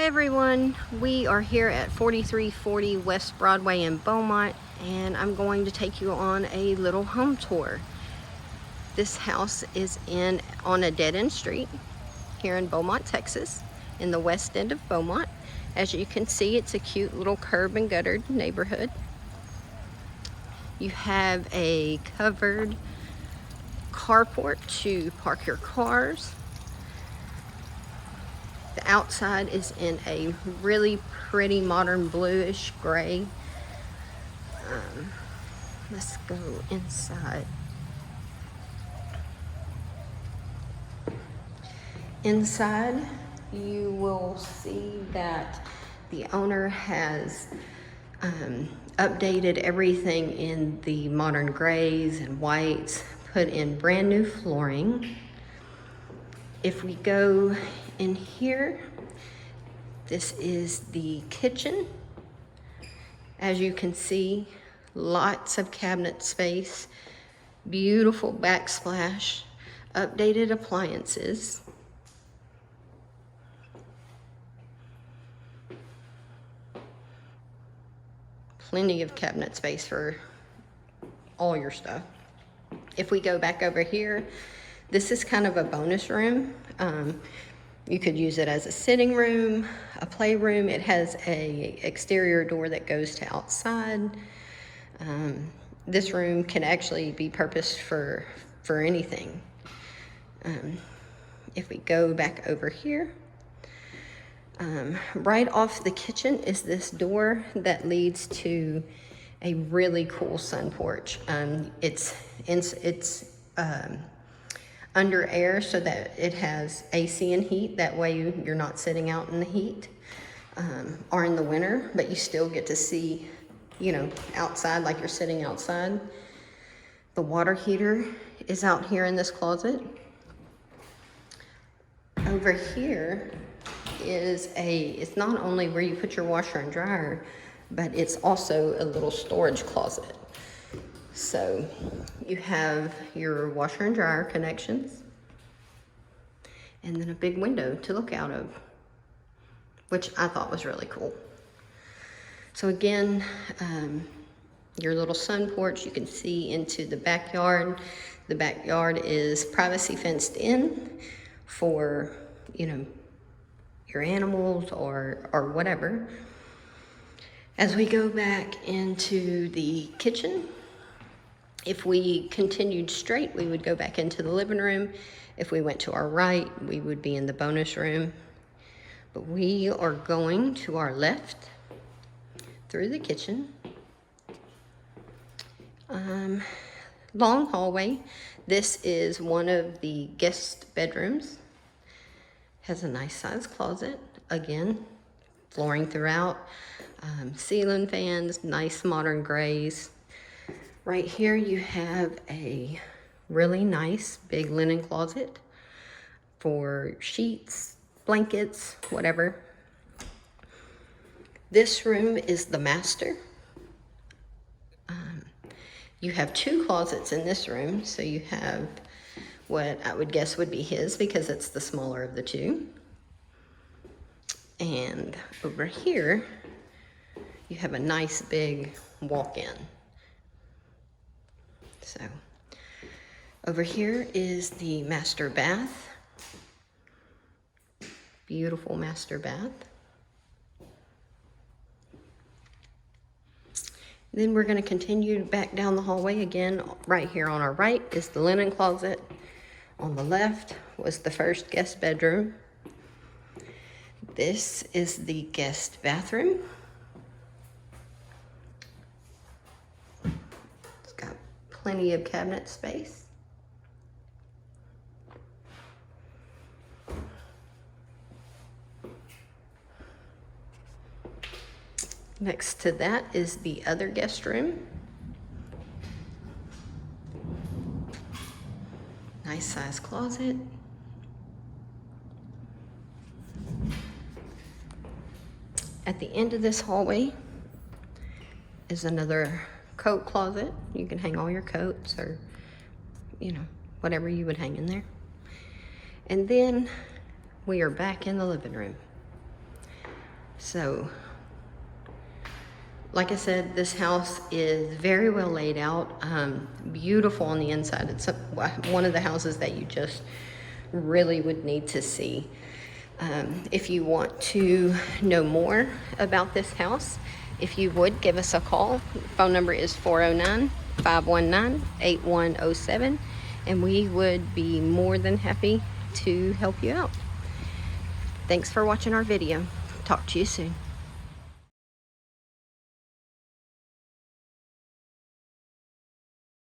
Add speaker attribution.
Speaker 1: everyone, we are here at 4340 West Broadway in Beaumont, and I'm going to take you on a little home tour. This house is on a dead-end street here in Beaumont, Texas, in the west end of Beaumont. As you can see, it's a cute little curb and guttered neighborhood. You have a covered carport to park your cars. The outside is in a really pretty modern bluish gray. Let's go inside. Inside, you will see that the owner has updated everything in the modern grays and whites, put in brand new flooring. If we go in here, this is the kitchen. As you can see, lots of cabinet space, beautiful backsplash, updated appliances. Plenty of cabinet space for all your stuff. If we go back over here, this is kind of a bonus room. You could use it as a sitting room, a playroom. It has a exterior door that goes to outside. This room can actually be purposed for anything. If we go back over here, right off the kitchen is this door that leads to a really cool sun porch. It's under air so that it has AC and heat. That way you're not sitting out in the heat or in the winter, but you still get to see, outside like you're sitting outside. The water heater is out here in this closet. Over here is it's not only where you put your washer and dryer, but it's also a little storage closet. So you have your washer and dryer connections, and then a big window to look out of, which I thought was really cool. So again, your little sun porch, you can see into the backyard. The backyard is privacy fenced in for, your animals or whatever. As we go back into the kitchen, if we continued straight, we would go back into the living room. If we went to our right, we would be in the bonus room. But we are going to our left through the kitchen. Long hallway. This is one of the guest bedrooms. Has a nice sized closet. Again, flooring throughout. Ceiling fans, nice modern grays. Right here you have a really nice big linen closet for sheets, blankets, whatever. This room is the master. You have two closets in this room, so you have what I would guess would be his because it's the smaller of the two. And over here, you have a nice big walk-in. So over here is the master bath. Beautiful master bath. Then we're going to continue back down the hallway again. Right here on our right is the linen closet. On the left was the first guest bedroom. This is the guest bathroom. It's got plenty of cabinet space. Next to that is the other guest room. Nice size closet. At the end of this hallway is another coat closet. You can hang all your coats or, whatever you would hang in there. And then we are back in the living room. So, like I said, this house is very well laid out, beautiful on the inside. It's one of the houses that you just really would need to see. If you want to know more about this house, if you would, give us a call. Phone number is 409-519-8107, and we would be more than happy to help you out. Thanks for watching our video. Talk to you soon.